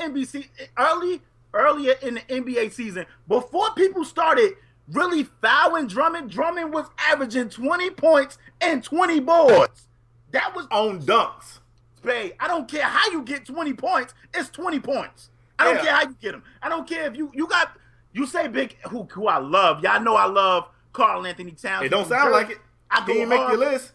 NBA season, before people started really fouling Drummond was averaging 20 points and 20 boards. That was on dunks. Spade, I don't care how you get 20 points. It's 20 points. I don't care how you get them. I don't care if you say big who I love. Y'all know I love Karl Anthony Towns. It don't sound like it. He didn't make your list.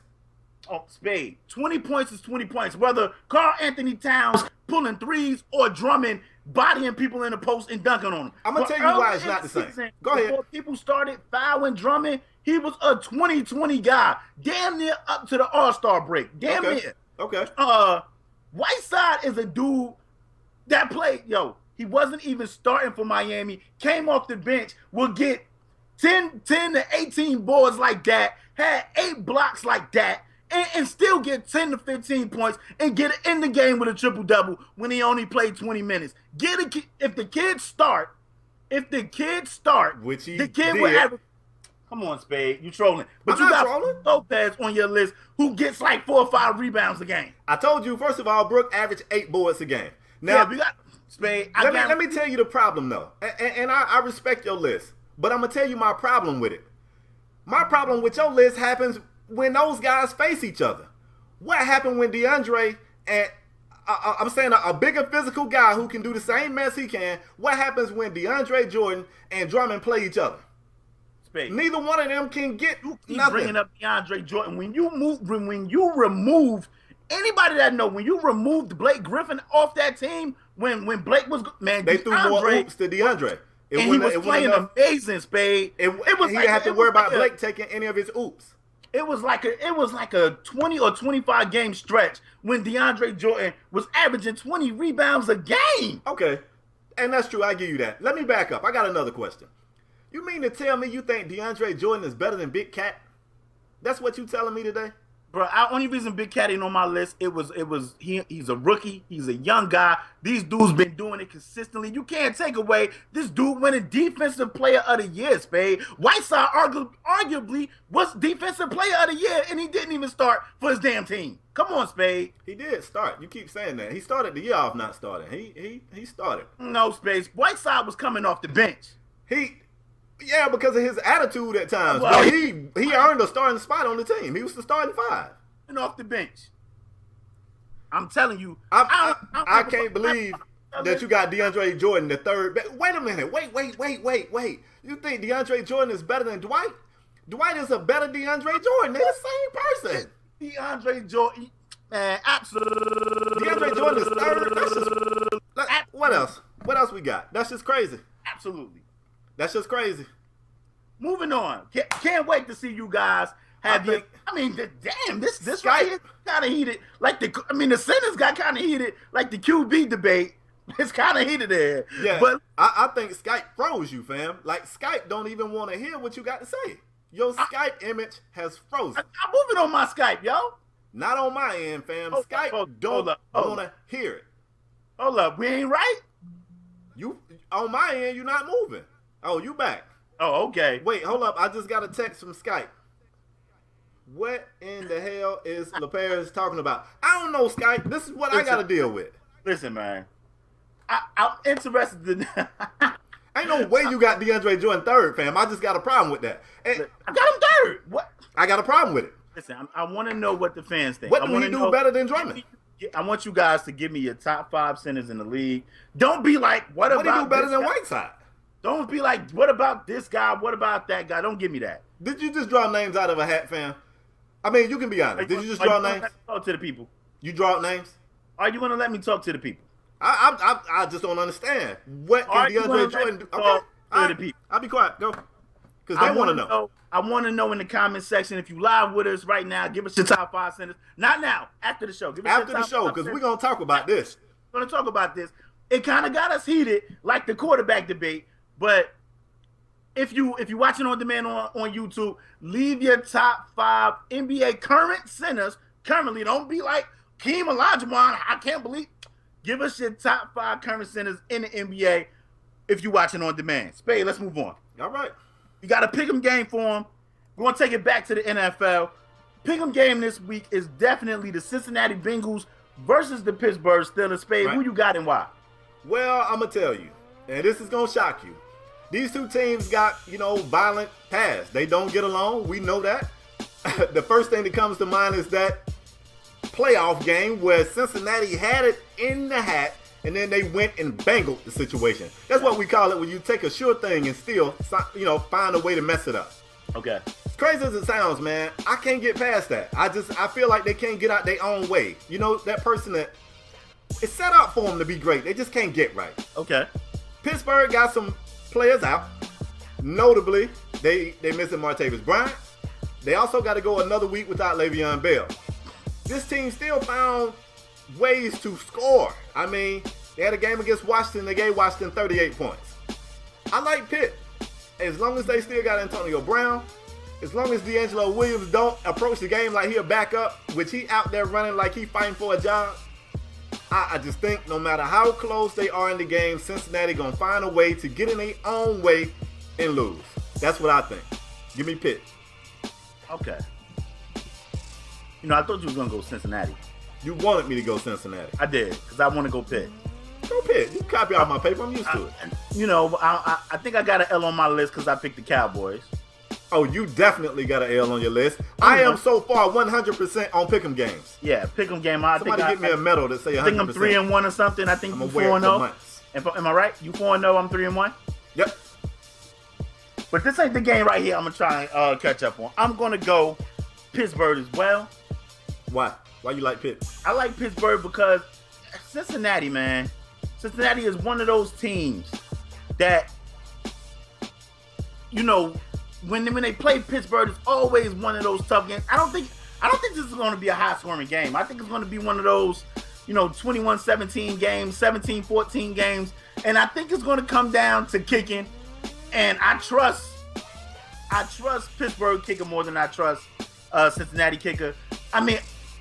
Oh, Spade. 20 points is 20 points. Whether Karl Anthony Towns pulling threes or Drummond bodying people in the post and dunking on them. I'm going to tell you why it's not the same. Go ahead. Before people started fouling Drummond, he was a 20-20 guy. Damn near up to the All-Star break. Damn near. Okay. Whiteside is a dude that played, he wasn't even starting for Miami, came off the bench, will get 10 to 18 boards like that, had 8 blocks like that, and still get 10 to 15 points and get in the game with a triple-double when he only played 20 minutes. If the kids start, which he the kid did. will average. Come on, Spade, you trolling. But you got Lopez on your list who gets like 4 or 5 rebounds a game. I told you, first of all, Brooke averaged 8 boards a game. Now, we got Spade. Let me tell you the problem, though. And I respect your list, but I'm going to tell you my problem with it. My problem with your list happens when those guys face each other. What happened when DeAndre and I'm saying a bigger physical guy who can do the same mess he can, what happens when DeAndre Jordan and Drummond play each other? Spade. Neither one of them can get keep nothing. Bringing up DeAndre Jordan. When you remove anybody that know, when you removed Blake Griffin off that team, when Blake was they threw more oops to DeAndre. He was playing amazing, Spade. He didn't have to worry about Blake taking any of his oops. It was like a 20 or 25 game stretch when DeAndre Jordan was averaging 20 rebounds a game. Okay, and that's true. I give you that. Let me back up. I got another question. You mean to tell me you think DeAndre Jordan is better than Big Cat? That's what you telling me today? Bro, the only reason Big Cat ain't on my list, he's a rookie. He's a young guy. These dudes been doing it consistently. You can't take away this dude winning Defensive Player of the Year, Spade. Whiteside arguably was Defensive Player of the Year, and he didn't even start for his damn team. Come on, Spade. He did start. You keep saying that. He started the year off not starting. He started. No, Spade. Whiteside was coming off the bench. Yeah, because of his attitude at times. Well, but he earned a starting spot on the team. He was the starting 5. And off the bench. I'm telling you. I can't believe that you got DeAndre Jordan, the third. Wait a minute. Wait. You think DeAndre Jordan is better than Dwight? Dwight is a better DeAndre Jordan. They're the same person. DeAndre Jordan, man, absolutely. DeAndre Jordan is third. What else? What else we got? That's just crazy. Absolutely. That's just crazy. Moving on. Can't wait to see you guys have this Skype right here kind of heated. The Senators got kind of heated, like the QB debate. It's kind of heated there. Yeah, but I think Skype froze you, fam. Like, Skype don't even want to hear what you got to say. Your Skype image has frozen. I'm moving on my Skype, yo. Not on my end, fam. Skype don't want to hear it. Hold up. We ain't right? You on my end, you're not moving. Oh, you back. Oh, okay. Wait, hold up. I just got a text from Skype. What in the hell is LeParis talking about? I don't know, Skype. This is what I got to deal with. Listen, man. I'm interested in. Ain't no way you got DeAndre Jordan third, fam. I just got a problem with that. And I got him third. What? I got a problem with it. Listen, I want to know what the fans think. What do he do better than Drummond? I want you guys to give me your top 5 centers in the league. Don't be like, what about do he do better than guy? Whiteside? Don't be like, what about this guy? What about that guy? Don't give me that. Did you just draw names out of a hat, fam? I mean, you can be honest. Did you just draw names? Talk to the people. You draw names? Are you going to let me talk to the people? I just don't understand. What can DeAndre Jordan do? Okay. I'll be quiet. Go. Because they want to know. I want to know in the comment section. If you live with us right now, give us your top 5 centers. Not now. After the show. Give us after the show, because we're going to talk about this. We're going to talk about this. It kind of got us heated, like the quarterback debate. But if you watching on demand on YouTube, leave your top 5 NBA current centers. Currently, don't be like Keem Olajuwon. I can't believe. Give us your top 5 current centers in the NBA if you're watching on demand. Spade, let's move on. All right. You got a pick'em game for them. We're going to take it back to the NFL. Pick'em game this week is definitely the Cincinnati Bengals versus the Pittsburgh Steelers. Spade, Who you got and why? Well, I'm going to tell you, and this is going to shock you. These two teams got, violent paths. They don't get along. We know that. The first thing that comes to mind is that playoff game where Cincinnati had it in the hat, and then they went and bangled the situation. That's what we call it when you take a sure thing and still, find a way to mess it up. Okay. As crazy as it sounds, man, I can't get past that. I feel like they can't get out their own way. That person that it's set up for them to be great. They just can't get right. Okay. Pittsburgh got some players out. Notably, they missing Martavis Bryant. They also got to go another week without Le'Veon Bell. This team still found ways to score. I mean, they had a game against Washington. They gave Washington 38 points. I like Pitt. As long as they still got Antonio Brown, as long as D'Angelo Williams don't approach the game like he a backup, which he out there running like he fighting for a job, I just think no matter how close they are in the game, Cincinnati going to find a way to get in their own way and lose. That's what I think. Give me Pitt. Okay. I thought you was going to go Cincinnati. You wanted me to go Cincinnati. I did, because I want to go Pitt. Go Pitt. You copy off my paper. I'm used to it. I think I got an L on my list because I picked the Cowboys. Oh, you definitely got an L on your list. I am so far 100% on pick'em games. Yeah, pick'em game. Somebody get me a medal that say 100%. I think I'm 3-1 or something. I think you 4-0. Am I right? You 4-0, I'm 3-1? Yep. But this ain't the game right here I'm going to try and catch up on. I'm going to go Pittsburgh as well. Why? Why you like Pitt? I like Pittsburgh because Cincinnati, man. Cincinnati is one of those teams that, when they play Pittsburgh, it's always one of those tough games. I don't think this is going to be a high-scoring game. I think it's going to be one of those, 21-17 games, 17-14 games, and I think it's going to come down to kicking. And I trust Pittsburgh kicker more than I trust Cincinnati kicker. I mean,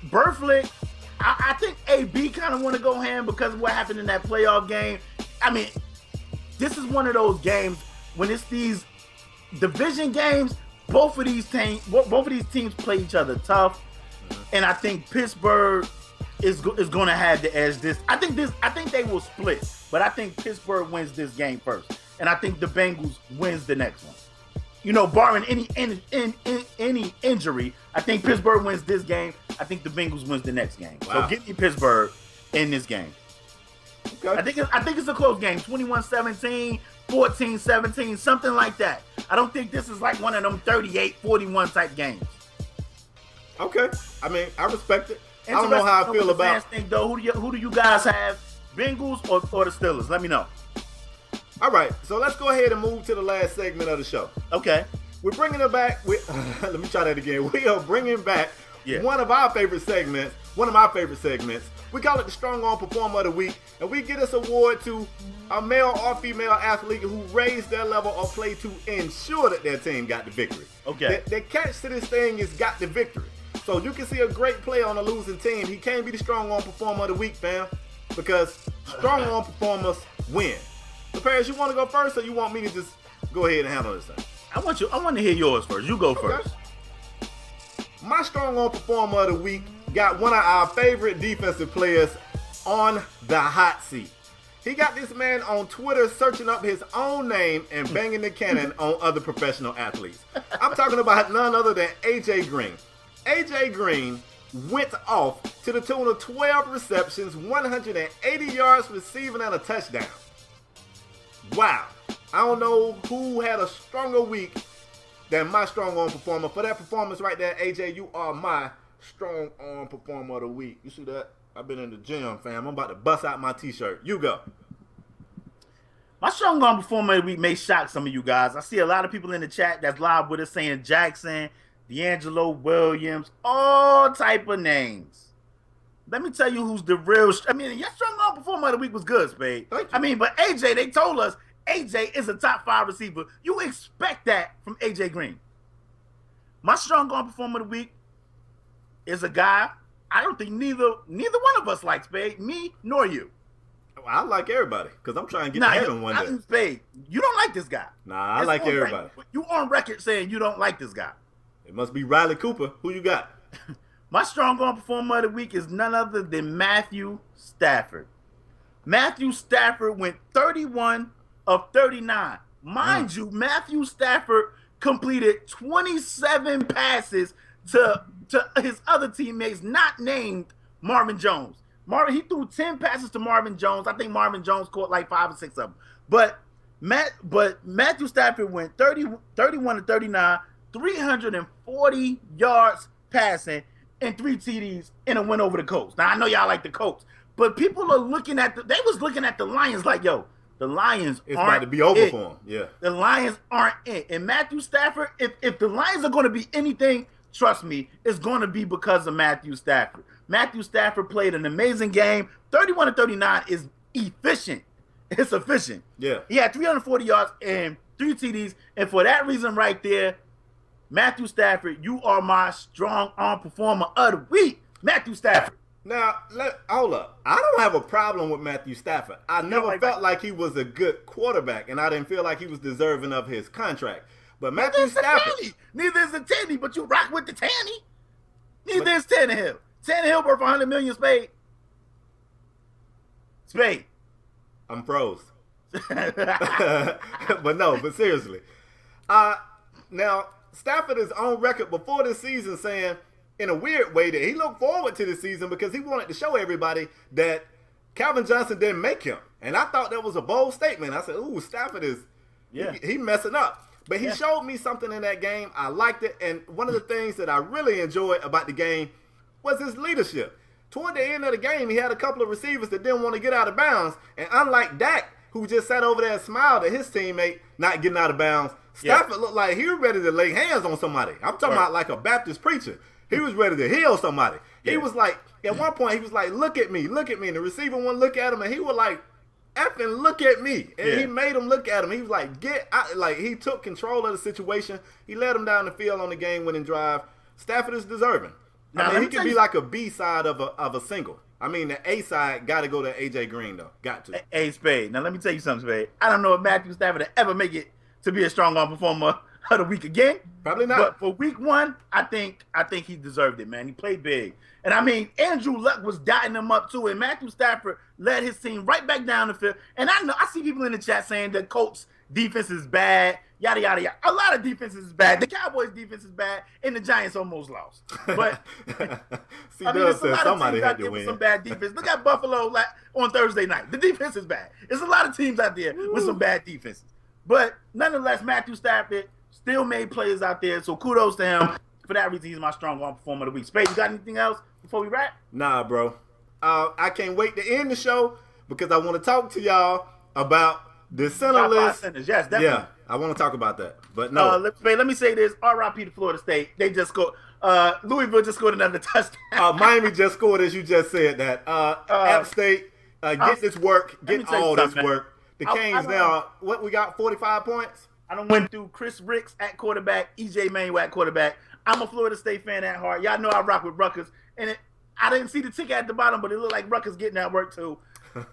Burflick, I think AB kind of want to go ham because of what happened in that playoff game. I mean, this is one of those games when it's these division games. Both of these teams play each other tough, and I think Pittsburgh is going to have the edge. I think they will split, but I think Pittsburgh wins this game first, and I think the Bengals wins the next one. Barring any injury, I think Pittsburgh wins this game. I think the Bengals wins the next game. Wow. So give me Pittsburgh in this game. Okay. I think it's a close game. 21-17, 14-17, something like that. I don't think this is like one of them 38-41 type games. Okay. I mean, I respect it. I don't know how I feel about. Think, though, who do you guys have? Bengals or the Steelers? Let me know. All right, so let's go ahead and move to the last segment of the show. Okay. We're bringing it back. Let me try that again. We are bringing back one of my favorite segments. We call it the Strong Arm Performer of the Week, and we give this award to a male or female athlete who raised their level of play to ensure that their team got the victory. Okay. The catch to this thing is got the victory. So you can see a great play on a losing team. He can't be the Strong Arm Performer of the Week, fam, because strong arm performers win. So, Paris, you want to go first, or you want me to just go ahead and handle this thing? I want to hear yours first. You go first. My strong arm performer of the week got one of our favorite defensive players on the hot seat. He got this man on Twitter searching up his own name and banging the cannon on other professional athletes. I'm talking about none other than AJ Green. AJ Green went off to the tune of 12 receptions, 180 yards receiving, and a touchdown. Wow. I don't know who had a stronger week than my strong arm performer. For that performance right there, AJ, you are my strong arm performer of the week. You see that? I've been in the gym, fam. I'm about to bust out my t-shirt. You go. My strong arm performer of the week may shock some of you guys. I see a lot of people in the chat that's live with us saying Jackson, D'Angelo Williams, all type of names. Let me tell you who's the real. Your strong arm performer of the week was good, Spade. But AJ, they told us AJ is a top 5 receiver. You expect that from AJ Green. My strong arm performer of the week is a guy I don't think neither one of us likes, Spade. Me nor you. I like everybody because I'm trying to get to heaven one day. Spade, you don't like this guy. Nah, I like everybody. You on record saying you don't like this guy. It must be Riley Cooper. Who you got? My strong arm performer of the week is none other than Matthew Stafford. Matthew Stafford went 31 of 39. Mind you, Matthew Stafford completed 27 passes to his other teammates not named Marvin Jones. He threw 10 passes to Marvin Jones. I think Marvin Jones caught like 5 or 6 of them. But Matthew Stafford went 31 to 39, 340 yards passing, and 3 TDs in a win over the Colts. Now, I know y'all like the Colts, but people are looking at they was looking at the Lions like, yo, the Lions it's aren't about to be over it. for them. Yeah. The Lions aren't it. And Matthew Stafford, if the Lions are going to be anything, trust me, it's going to be because of Matthew Stafford. Matthew Stafford played an amazing game. 31 to 39 is efficient. It's efficient. Yeah. He had 340 yards and 3 TDs. And for that reason right there, Matthew Stafford, you are my strong arm performer of the week. Matthew Stafford. Now, hold up. I don't have a problem with Matthew Stafford. I never felt like he was a good quarterback, and I didn't feel like he was deserving of his contract. But Matthew Stafford. Neither is the Tanny, but you rock with the Tanny. Neither is Tannehill. Tannehill worth $100 million, Spade. Spade. I'm froze. But seriously. Now, Stafford is on record before this season saying, in a weird way, that he looked forward to this season because he wanted to show everybody that Calvin Johnson didn't make him. And I thought that was a bold statement. I said, ooh, Stafford is he messing up. But he showed me something in that game. I liked it. And one of the things that I really enjoyed about the game was his leadership. Toward the end of the game, he had a couple of receivers that didn't want to get out of bounds. And unlike Dak, who just sat over there and smiled at his teammate not getting out of bounds, Stafford looked like he was ready to lay hands on somebody. I'm talking about like a Baptist preacher. He was ready to heal somebody. He was like, at one point, he was like, look at me. And the receiver wouldn't look at him, and he was like, effing look at me. And he made him look at him. He was like, get out. Like, he took control of the situation. He led him down the field on the game-winning drive. Stafford is deserving. Now, he could be like a B side of a single. I mean, the A side got to go to AJ Green, though. Got to. Hey, Spade. Now, let me tell you something, Spade. I don't know if Matthew Stafford will ever make it to be a strong arm performer of the week again. Probably not. But for week 1, I think he deserved it, man. He played big. And I mean, Andrew Luck was dotting him up too, and Matthew Stafford led his team right back down the field. And I see people in the chat saying the Colts defense is bad, yada yada yada. A lot of defenses is bad. The Cowboys defense is bad, and the Giants almost lost. But see, there's a lot of teams out there with some bad defense. Look at Buffalo on Thursday night. The defense is bad. There's a lot of teams out there with some bad defenses. But nonetheless, Matthew Stafford still made plays out there, so kudos to him. For that reason, he's my strong arm performer of the week. Spade, you got anything else before we wrap? Nah, bro. I can't wait to end the show because I want to talk to y'all about the center list. Centers. Yes, definitely. Yeah, I want to talk about that. But no. Let me say this. R.I.P. to Florida State. They just scored. Louisville just scored another touchdown. Miami just scored, as you just said that. App State, get this work. Get all this work. The Canes now, what we got, 45 points? I done went through Chris Ricks at quarterback, E.J. Manuel at quarterback. I'm a Florida State fan at heart. Y'all know I rock with Rutgers. And I didn't see the ticket at the bottom, but it looked like Rutgers getting that work too.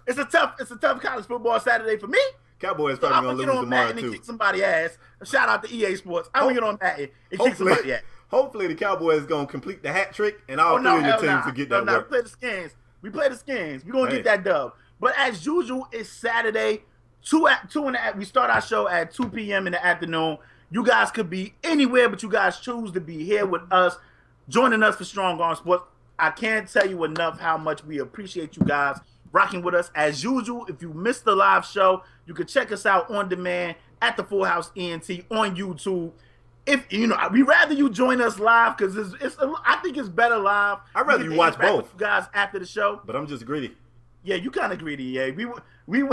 It's a tough college football Saturday for me. Cowboys probably going to lose tomorrow too. And kick somebody's ass. Shout out to EA Sports. I'm going to get on Madden and kick somebody's ass. Hopefully the Cowboys going to complete the hat trick and all three of your teams to get that work. We play the Skins. We're going to get that dub. But as usual, it's Saturday, we start our show at 2 p.m. in the afternoon. You guys could be anywhere, but you guys choose to be here with us, joining us for Strong Arm Sports. I can't tell you enough how much we appreciate you guys rocking with us. As usual, if you missed the live show, you can check us out on demand at TheFullHouseEnt on YouTube. If we rather you join us live because I think it's better live. I'd rather you watch both, you guys, after the show. But I'm just greedy. Yeah, you kind of greedy. Yeah, we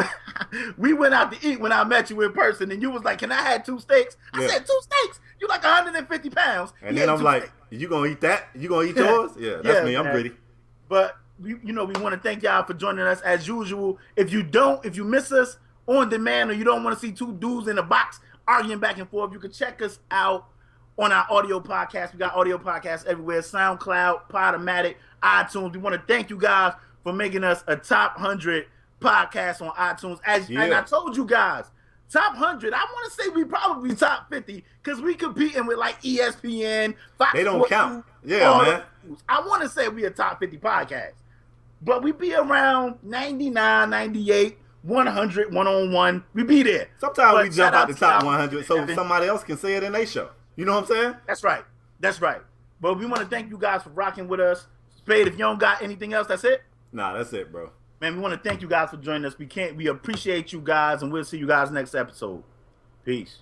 went out to eat when I met you in person, and you was like, "Can I have 2 steaks?" I said, 2 steaks. You like 150 pounds. And then I'm like, "You gonna eat that? You gonna eat yours?" Yeah, that's me. I'm greedy. But we want to thank y'all for joining us as usual. If you miss us on demand, or you don't want to see 2 dudes in a box arguing back and forth, you can check us out on our audio podcast. We got audio podcasts everywhere: SoundCloud, UPodOmatic, iTunes. We want to thank you guys for making us a top 100 podcast on iTunes. And I told you guys, top 100. I want to say we probably top 50 because we competing with like ESPN, Fox. They don't count. Yeah, man. I want to say we a top 50 podcast, but we be around 99, 98, 100, 101. We be there. Sometimes we jump out the top 100 so somebody else can say it in their show. You know what I'm saying? That's right. But we want to thank you guys for rocking with us. Spade, if you don't got anything else, that's it? Nah, that's it, bro. Man, we want to thank you guys for joining us. We appreciate you guys, and we'll see you guys next episode. Peace.